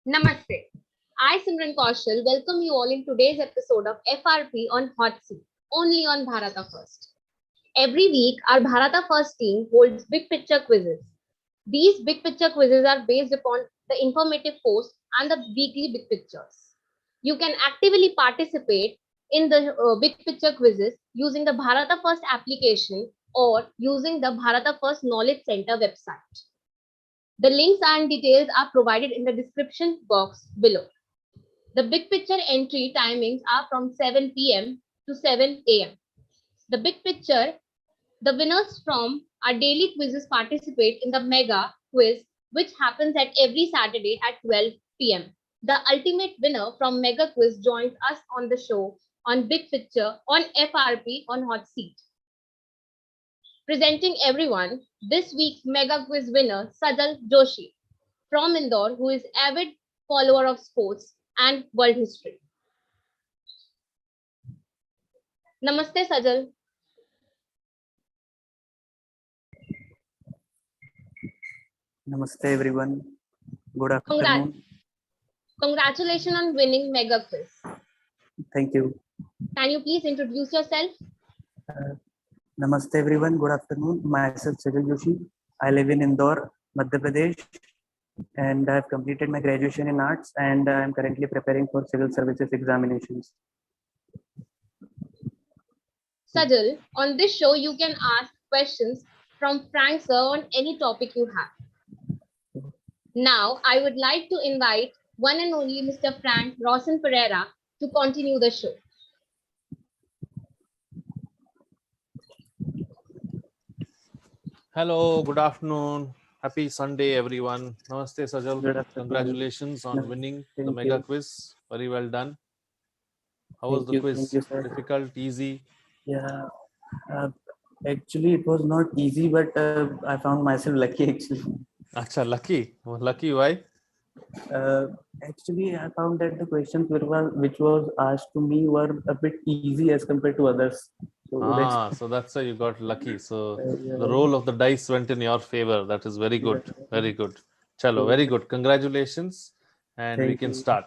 Namaste. I, Simran Kaushal, welcome you all in today's episode of FRP on Hot Seat, only on Bharata First. Every week, our Bharata First team holds big picture quizzes. These big picture quizzes are based upon the informative posts and the weekly big pictures. You can actively participate in the big picture quizzes using the Bharata First application or using the Bharata First Knowledge Center website. The links and details are provided in the description box below. The big picture entry timings are from 7 p.m. to 7 a.m. The big picture, the winners from our daily quizzes participate in the mega quiz, which happens at every Saturday at 12 p.m. The ultimate winner from mega quiz joins us on the show on big picture on FRP on hot seat. Presenting everyone, this week's mega quiz winner, Sajal Joshi from Indore, who is avid follower of sports and world history. Namaste, Sajal. Namaste everyone. Good Congrats. afternoon. Congratulations on winning mega quiz. Thank you. Can you please introduce yourself? Namaste everyone. Good afternoon. Myself Sajal Joshi. I live in Indore, Madhya Pradesh, and I have completed my graduation in arts, and I am currently preparing for civil services examinations. Sajal, on this show, you can ask questions from Frank sir on any topic you have. Now, I would like to invite one and only Mr. Frank Rawson Pereira to continue the show. Hello, good afternoon. Happy Sunday, everyone. Namaste, Sajal. Good afternoon. Congratulations on winning the Thank mega you. quiz. Very well done. How was Thank the you. quiz? Thank you, sir. Difficult, easy? Yeah. Actually, it was not easy, but I found myself lucky actually. Acha, lucky. Lucky, why? Actually, I found that the questions which was asked to me were a bit easy as compared to others. So that's why you got lucky. So yeah. the roll of the dice went in your favor. That is very good. Yeah. Very good. Chalo, very good. Congratulations. And we Thank can you. start.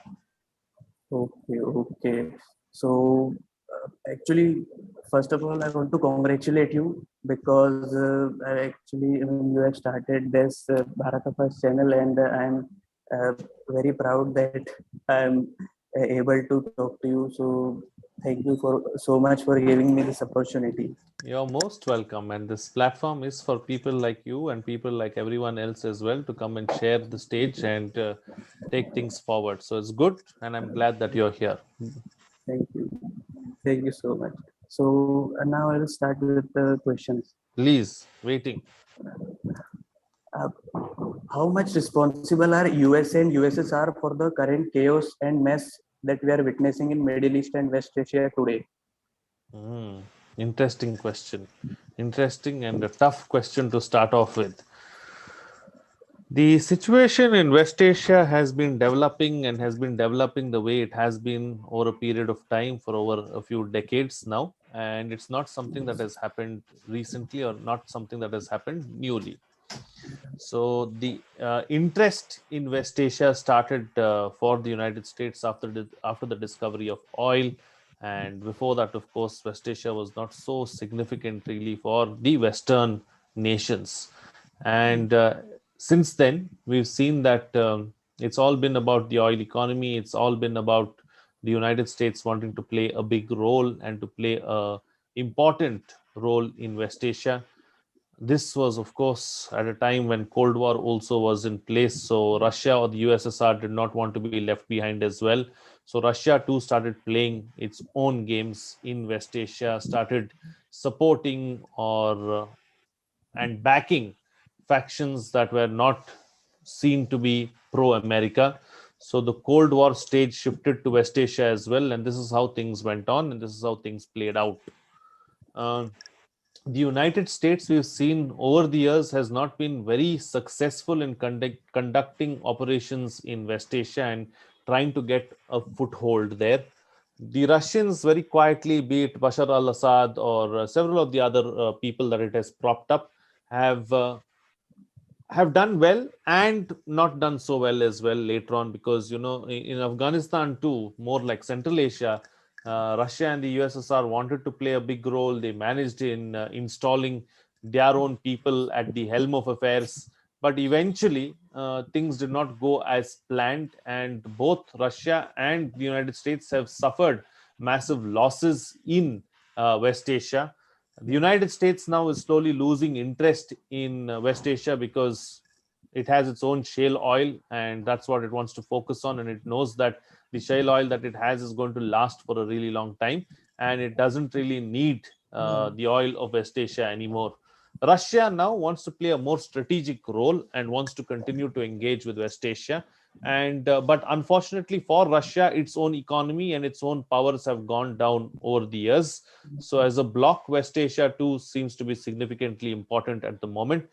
Okay. So, actually, first of all, I want to congratulate you because you have started this Bharata First channel, and I'm very proud that I'm able to talk to you. So, thank you for so much for giving me this opportunity. You're most welcome. And this platform is for people like you and people like everyone else as well to come and share the stage and take things forward. So it's good. And I'm glad that you're here. Thank you. Thank you so much. So, now I will start with the questions. Please, waiting. How much responsible are USA and USSR for the current chaos and mess that we are witnessing in Middle East and West Asia today? Interesting question. Interesting and a tough question to start off with. The situation in West Asia has been developing and has been developing the way it has been over a period of time for over a few decades now. And it's not something that has happened recently or not something that has happened newly. So the interest in West Asia started for the United States after the discovery of oil. And before that, of course, West Asia was not so significant really for the Western nations. And since then, we've seen that it's all been about the oil economy. It's all been about the United States wanting to play a big role and to play a important role in West Asia. This was, of course, at a time when Cold War also was in place. So Russia or the USSR did not want to be left behind as well. So Russia too started playing its own games in West Asia, started supporting or and backing factions that were not seen to be pro-America. So the Cold War stage shifted to West Asia as well, and this is how things went on, and this is how things played out. The United States, we've seen over the years, has not been very successful in conducting operations in West Asia and trying to get a foothold there. The Russians very quietly, be it Bashar al-Assad or several of the other people that it has propped up, have have done well and not done so well as well later on, because in Afghanistan too, more like Central Asia, Russia and the USSR wanted to play a big role. They managed in installing their own people at the helm of affairs, but eventually things did not go as planned, and both Russia and the United States have suffered massive losses in West Asia. The United States now is slowly losing interest in West Asia because it has its own shale oil, and that's what it wants to focus on. And it knows that the shale oil that it has is going to last for a really long time, and it doesn't really need the oil of West Asia anymore. Russia now wants to play a more strategic role and wants to continue to engage with West Asia. And but unfortunately for Russia, its own economy and its own powers have gone down over the years. So as a bloc, West Asia too seems to be significantly important at the moment.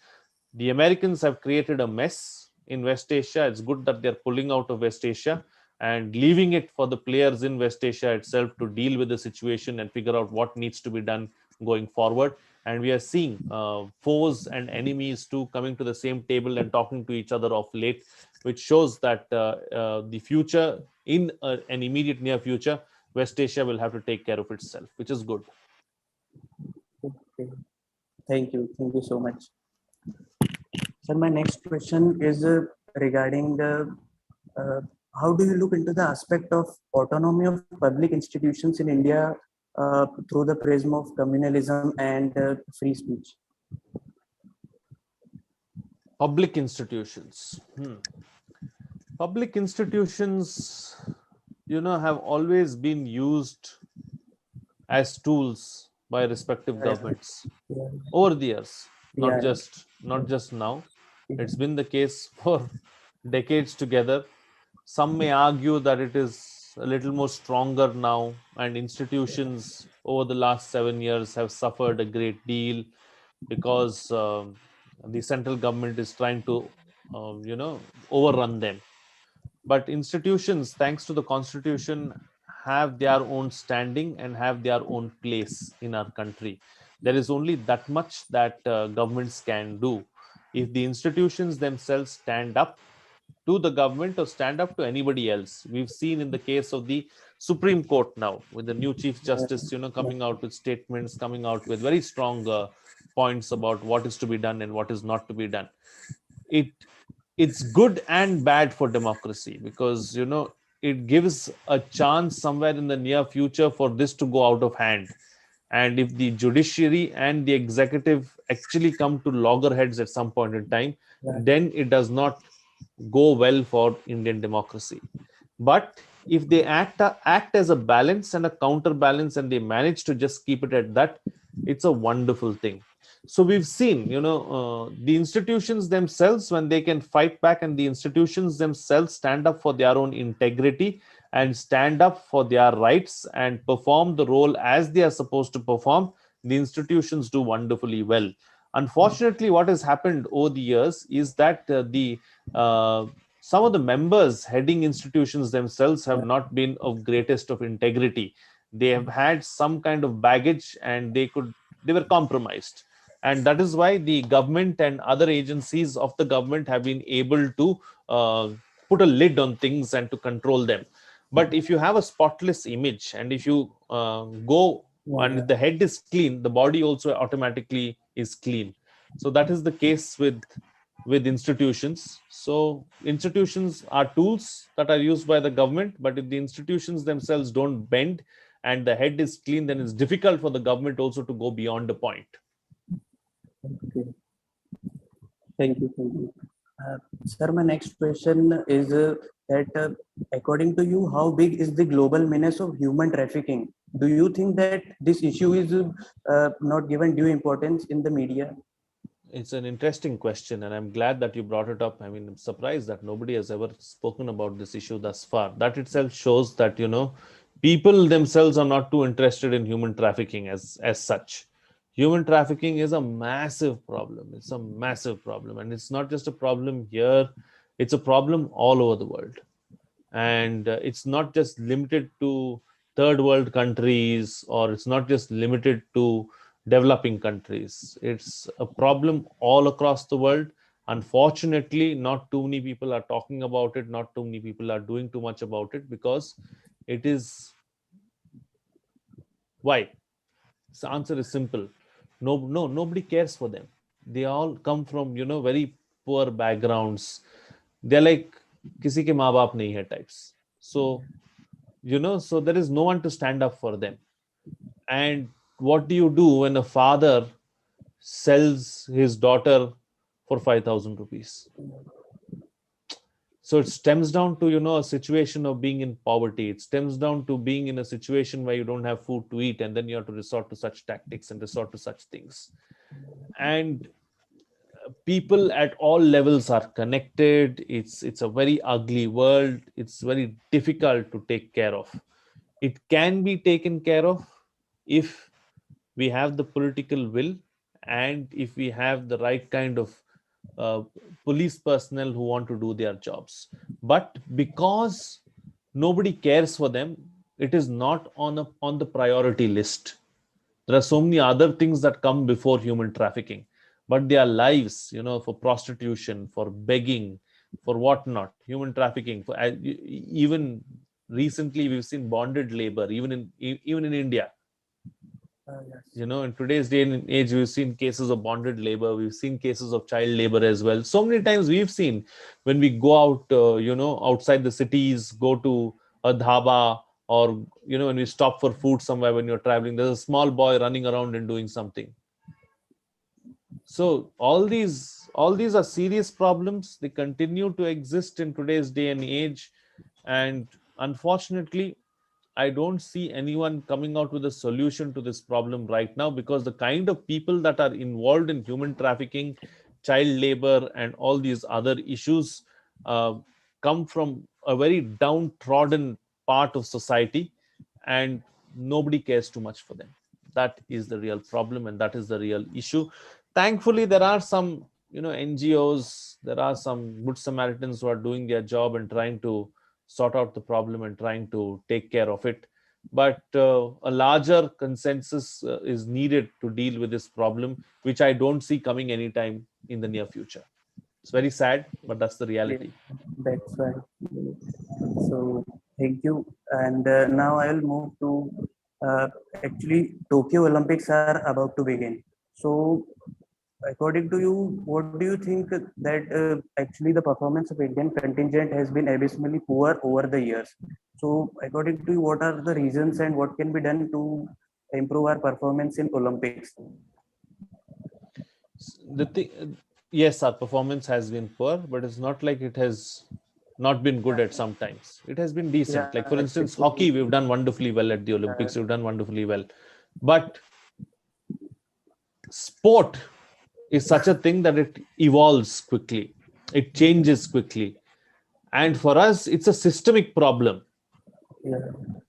The Americans have created a mess in West Asia. It's good that they're pulling out of West Asia and leaving it for the players in West Asia itself to deal with the situation and figure out what needs to be done going forward. And we are seeing foes and enemies too coming to the same table and talking to each other of late, which shows that the future, in an immediate near future, West Asia will have to take care of itself, which is good. Okay. Thank you so much. Sir, my next question is regarding the how do you look into the aspect of autonomy of public institutions in India through the prism of communalism and free speech? Public institutions. Public institutions, have always been used as tools by respective governments Yeah, over the years, not yeah, just not just now. It's been the case for decades together. Some may argue that it is a little more stronger now, and institutions over the last 7 years have suffered a great deal because the central government is trying to, overrun them. But institutions, thanks to the constitution, have their own standing and have their own place in our country. There is only that much that governments can do. If the institutions themselves stand up to the government or stand up to anybody else, we've seen in the case of the Supreme Court now, with the new Chief Justice, coming out with statements, coming out with very strong points about what is to be done and what is not to be done. It it's good and bad for democracy, because it gives a chance somewhere in the near future for this to go out of hand. And if the judiciary and the executive actually come to loggerheads at some point in time, yeah, then it does not go well for Indian democracy. But if they act as a balance and a counterbalance, and they manage to just keep it at that, it's a wonderful thing. So we've seen, the institutions themselves, when they can fight back and the institutions themselves stand up for their own integrity and stand up for their rights and perform the role as they are supposed to perform, the institutions do wonderfully well. Unfortunately, what has happened over the years is that the some of the members heading institutions themselves have not been of greatest of integrity. They have had some kind of baggage, and they were compromised. And that is why the government and other agencies of the government have been able to uh, put a lid on things and to control them. But if you have a spotless image, and if you go and yeah, if the head is clean, the body also automatically is clean. So that is the case with institutions. So institutions are tools that are used by the government, but if the institutions themselves don't bend and the head is clean, then it's difficult for the government also to go beyond a point. okay. Thank you. Sir, my next question is that according to you, how big is the global menace of human trafficking? Do you think that this issue is not given due importance in the media? It's an interesting question, and I'm glad that you brought it up. I mean, I'm surprised that nobody has ever spoken about this issue thus far. That itself shows that, people themselves are not too interested in human trafficking as such. Human trafficking is a massive problem. It's a massive problem, and it's not just a problem here, it's a problem all over the world. And it's not just limited to third world countries, or it's not just limited to developing countries. It's a problem all across the world. Unfortunately, not too many people are talking about it, not too many people are doing too much about it, because it is why. The answer is simple. Nobody cares for them. They all come from, very poor backgrounds. They're like किसी के माँ बाप नहीं है types. So, so there is no one to stand up for them. And what do you do when a father sells his daughter for 5,000 rupees? So it stems down to, a situation of being in poverty. It stems down to being in a situation where you don't have food to eat, and then you have to resort to such tactics and resort to such things. And people at all levels are connected. It's a very ugly world. It's very difficult to take care of. It can be taken care of if we have the political will, and if we have the right kind of uh, police personnel who want to do their jobs. But because nobody cares for them, it is not on the priority list. There are so many other things that come before human trafficking, but their lives, for prostitution, for begging, for whatnot, human trafficking. Even recently, we've seen bonded labor, even in India. Yes. In today's day and age, we've seen cases of bonded labor, we've seen cases of child labor as well. So many times we've seen, when we go out, outside the cities, go to a dhaba, or when we stop for food somewhere, when you're traveling, there's a small boy running around and doing something. So all these are serious problems. They continue to exist in today's day and age. And unfortunately, I don't see anyone coming out with a solution to this problem right now, because the kind of people that are involved in human trafficking, child labor, and all these other issues uh, come from a very downtrodden part of society, and nobody cares too much for them. That is the real problem, and that is the real issue. Thankfully, there are some, NGOs, there are some good Samaritans who are doing their job and trying to sort out the problem and trying to take care of it. But a larger consensus is needed to deal with this problem, which I don't see coming anytime in the near future. It's very sad, but that's the Yeah, reality. that's right. So thank you. And now I will move to actually Tokyo Olympics are about to begin. So according to you, what do you think that actually the performance of Indian contingent has been abysmally poor over the years? So according to you, what are the reasons and what can be done to improve our performance in Olympics? The thing, yes, our performance has been poor, but it's not like it has not been good at some times. It has been decent. Like, Yeah, for instance, especially hockey, we've done wonderfully well at the Olympics. We've done wonderfully well. But sport is such a thing that it evolves quickly, it changes quickly. And for us, it's a systemic problem. yeah,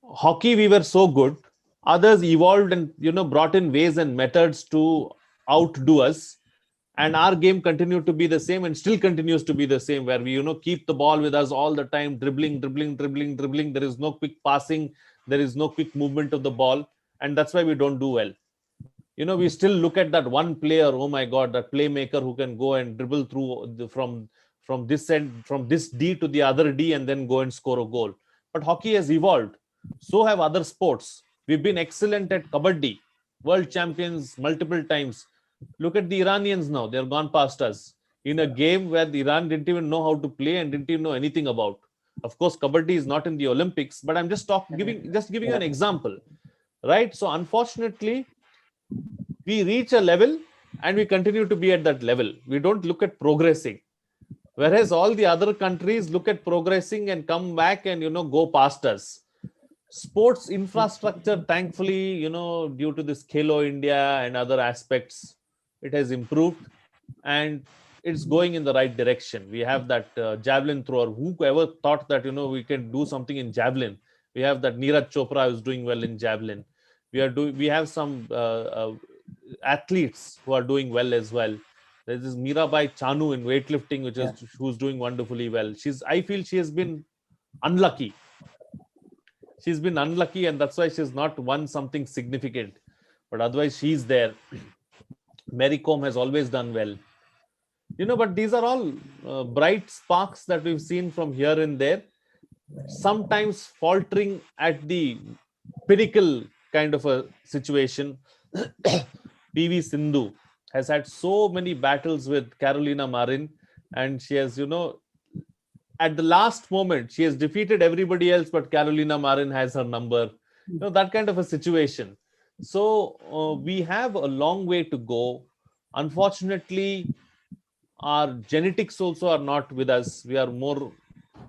Hockey, we were so good. Others evolved and brought in ways and methods to outdo us, and our game continued to be the same and still continues to be the same, where we keep the ball with us all the time, dribbling. There is no quick passing, there is no quick movement of the ball, and that's why we don't do well. We still look at that one player, oh my god, that playmaker who can go and dribble through from this end, from this D to the other D, and then go and score a goal. But hockey has evolved. So have other sports. We've been excellent at kabaddi, world champions multiple times. Look at the Iranians now. They're gone past us in a game where the Iran didn't even know how to play and didn't even know anything about. Of course, kabaddi is not in the Olympics, but I'm just giving you an example, right? So unfortunately, we reach a level and we continue to be at that level. We don't look at progressing. Whereas all the other countries look at progressing and come back and go past us. Sports infrastructure, thankfully, due to this Khelo India and other aspects, it has improved and it's going in the right direction. We have that javelin thrower. Whoever thought that we can do something in javelin? We have that Neeraj Chopra who's doing well in javelin. We have some athletes who are doing well as well. There's this Mirabai Chanu in weightlifting, yeah, who's doing wonderfully well. I feel she has been unlucky. She's been unlucky, and that's why she's not won something significant. But otherwise, she's there. Mary Kom has always done well. But these are all bright sparks that we've seen from here and there, sometimes faltering at the pinnacle kind of a situation. PV Sindhu has had so many battles with Carolina Marin, and she has, at the last moment, she has defeated everybody else, but Carolina Marin has her number. That kind of a situation. So we have a long way to go. Unfortunately, our genetics also are not with us. We are more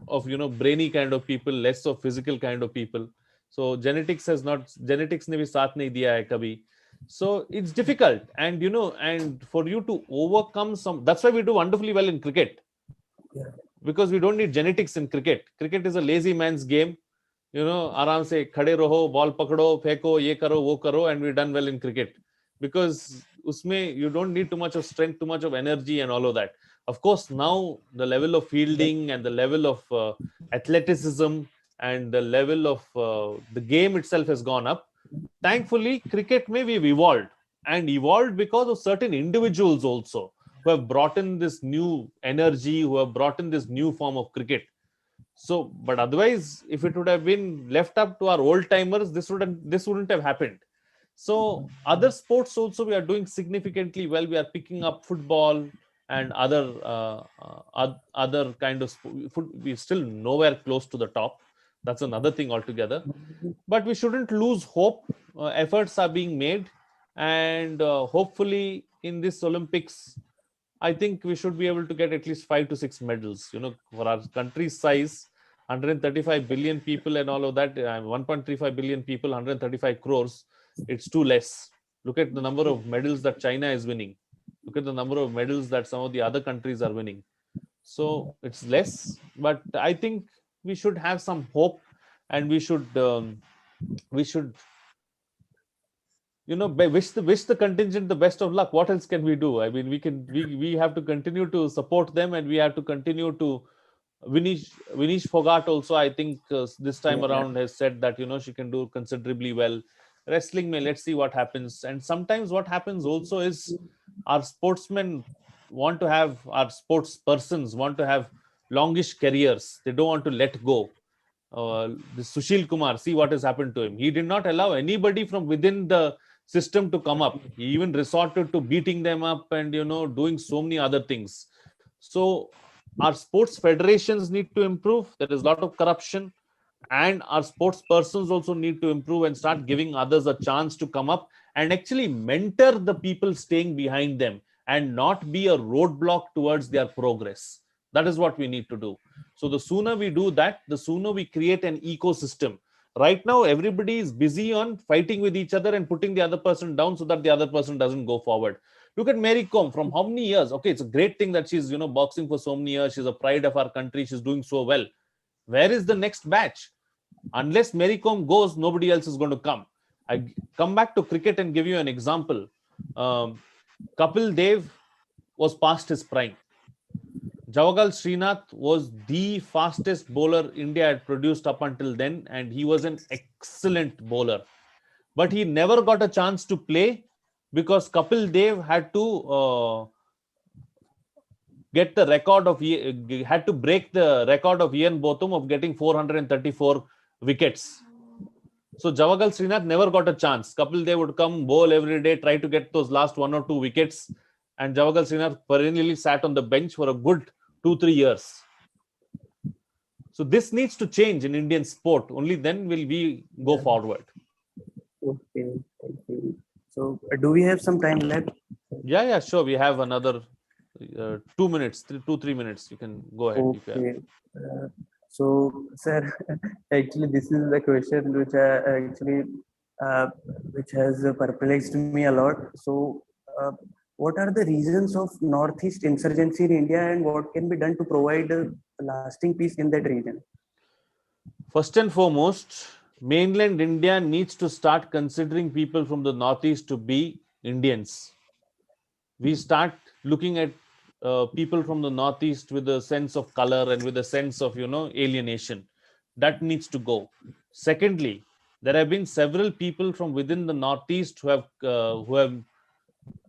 of brainy kind of people, less of physical kind of people. So genetics ne bhi saath nahi diya hai kabhi. So it's difficult, and for you to overcome some, that's why we do wonderfully well in cricket, Yeah. because we don't need genetics in cricket. Cricket is a lazy man's game. आराम से खड़े रहो, ball पकड़ो, फेंको, ये करो, वो करो, and we've done well in cricket, because उसमें you don't need too much of strength, too much of energy, and all of that. Of course, now the level of fielding and the level of athleticism and the level of the game itself has gone up. Thankfully, cricket may we've evolved, and evolved because of certain individuals also who have brought in this new energy, who have brought in this new form of cricket. So, but otherwise, if it would have been left up to our old timers, this wouldn't have happened. So, other sports also we are doing significantly well. We are picking up football and other kind of we're still nowhere close to the top. That's another thing altogether. But we shouldn't lose hope. Efforts are being made, and hopefully in this Olympics, I think we should be able to get at least 5 to 6 medals. For our country's size, 135 billion people and all of that, 1.35 billion people, 135 crores, it's too less. Look at the number of medals that China is winning. Look at the number of medals that some of the other countries are winning. So it's less, but I think we should have some hope, and we should wish the contingent the best of luck. What else can we do? I mean, we have to continue to support them, and we have to continue to Vinish Fogart also, I think, this time Yeah. around has said that she can do considerably well. Wrestling may, let's see what happens. And sometimes what happens also is our sportsmen our sports persons want to have longish careers. They don't want to let go. The Sushil Kumar, see what has happened to him. He did not allow anybody from within the system to come up. He even resorted to beating them up and doing so many other things. So our sports federations need to improve. There is a lot of corruption, and our sports persons also need to improve and start giving others a chance to come up and actually mentor the people staying behind them, and not be a roadblock towards their progress. That is what we need to do. So the sooner we do that, the sooner we create an ecosystem. Right now, everybody is busy on fighting with each other and putting the other person down so that the other person doesn't go forward. Look at Mary Kom, from how many years? Okay, it's a great thing that she's boxing for so many years. She's a pride of our country. She's doing so well. Where is the next batch? Unless Mary Kom goes, nobody else is going to come. I come back to cricket and give you an example. Kapil Dev was past his prime. Javagal Srinath was the fastest bowler India had produced up until then, and he was an excellent bowler. But he never got a chance to play because Kapil Dev had to get the record of had to break the record of Ian Botham of getting 434 wickets. So Javagal Srinath never got a chance. Kapil Dev would come, bowl every day, try to get those last 1 or 2 wickets, and Javagal Srinath perennially sat on the bench for a good 2-3 years. So this needs to change in Indian sport. Only then will we go forward. Okay, thank you. So, do we have some time left? Yeah, sure. We have another 2 minutes, 2-3 minutes. You can go ahead. If you have. Okay. So, sir, actually, this is the question uh, which has perplexed me a lot. So, what are the reasons of Northeast insurgency in India, and what can be done to provide lasting peace in that region? First and foremost, mainland India needs to start considering people from the Northeast to be Indians. We start looking at people from the Northeast with a sense of color and with a sense of alienation. That needs to go. Secondly, there have been several people from within the Northeast who have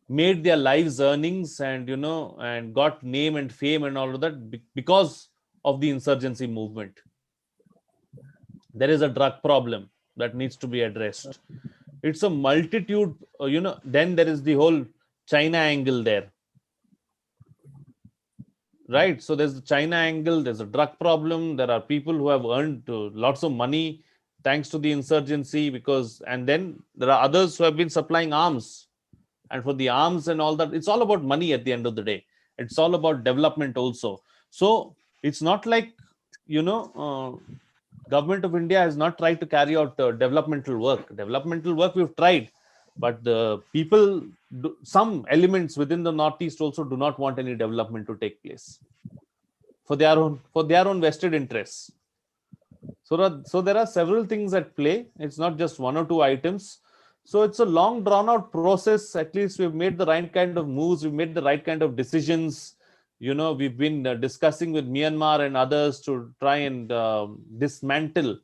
made their lives earnings and and got name and fame and all of that because of the insurgency movement. There is a drug problem that needs to be addressed. It's a multitude, then there is the whole China angle there, right? So there's the China angle, there's a drug problem, there are people who have earned lots of money thanks to the insurgency, and then there are others who have been supplying arms, and for the arms and all that, it's all about money at the end of the day. It's all about development also. So it's not like, government of India has not tried to carry out developmental work we've tried, but the people, some elements within the Northeast also do not want any development to take place for their own vested interests. So there are several things at play. It's not just one or two items. So it's a long drawn out process. At least we've made the right kind of moves. We've made the right kind of decisions. We've been discussing with Myanmar and others to try and dismantle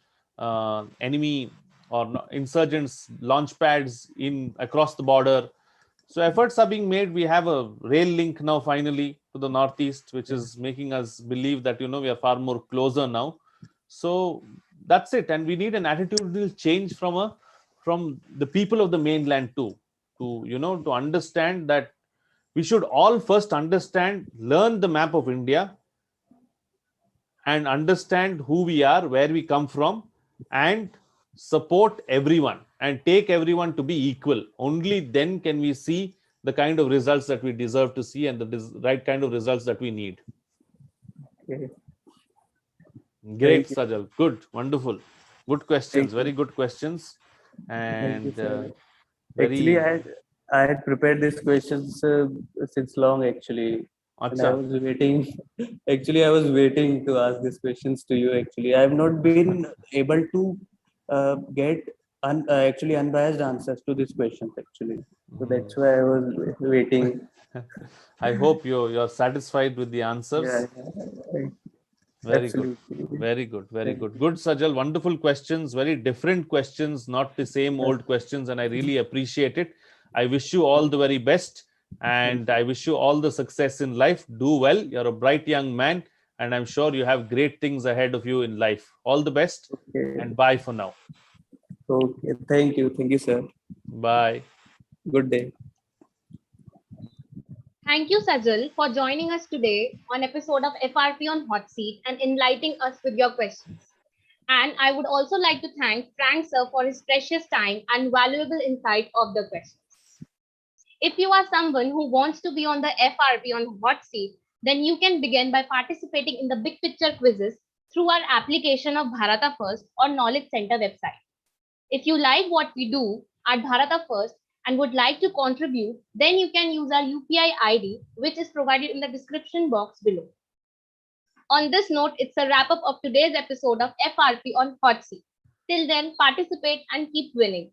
enemy or insurgents launch pads in across the border. So efforts are being made. We have a rail link now finally to the Northeast, which is making us believe that we are far more closer now. So that's it, and we need an attitudinal change from the people of the mainland too, to understand that we should all first learn the map of India and understand who we are, where we come from, and support everyone and take everyone to be equal. Only then can we see the kind of results that we deserve to see and the right kind of results that we need. Okay. Great, Thank you. Sajal. Good, wonderful. Good questions, Thank you. very good questions. Thank you, And sir. Actually, very, I had prepared these questions since long actually, and I acha. was waiting. Actually, I was waiting to ask these questions to you. Actually, I have not been able to get actually unbiased answers to these questions. Actually, so that's why I was waiting. I hope you're satisfied with the Yeah, answers. yeah, Very good. absolutely. Very good. Very Thank good. Good, Sajal. Wonderful questions. Very different questions, not the same you. old questions. And I really appreciate it. I wish you all the very best. Thank And you. I wish you all the success in life. Do well. You're a bright young man. And I'm sure you have great things ahead of you in life. All the best. Okay. And bye for now. Okay. Thank you. Thank you, sir. Bye. Good day. Thank you, Sajal, for joining us today on episode of FRP on Hot Seat and enlightening us with your questions. And I would also like to thank Frank sir for his precious time and valuable insight of the questions. If you are someone who wants to be on the FRP on Hot Seat, then you can begin by participating in the big picture quizzes through our application of Bharata First or Knowledge Center website. If you like what we do at Bharata First and would like to contribute, then you can use our UPI ID, which is provided in the description box below. On this note, it's a wrap up of today's episode of FRP on Hot Seat. Till then, participate and keep winning.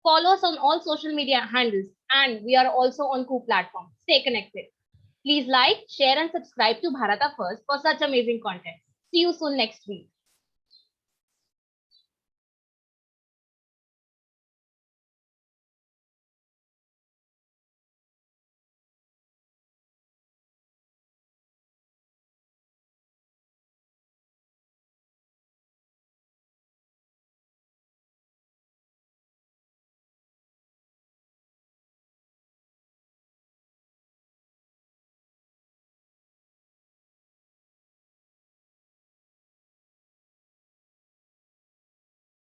Follow us on all social media handles, and we are also on Coup platform. Stay connected. Please like, share, and subscribe to Bharata First for such amazing content. See you soon next week.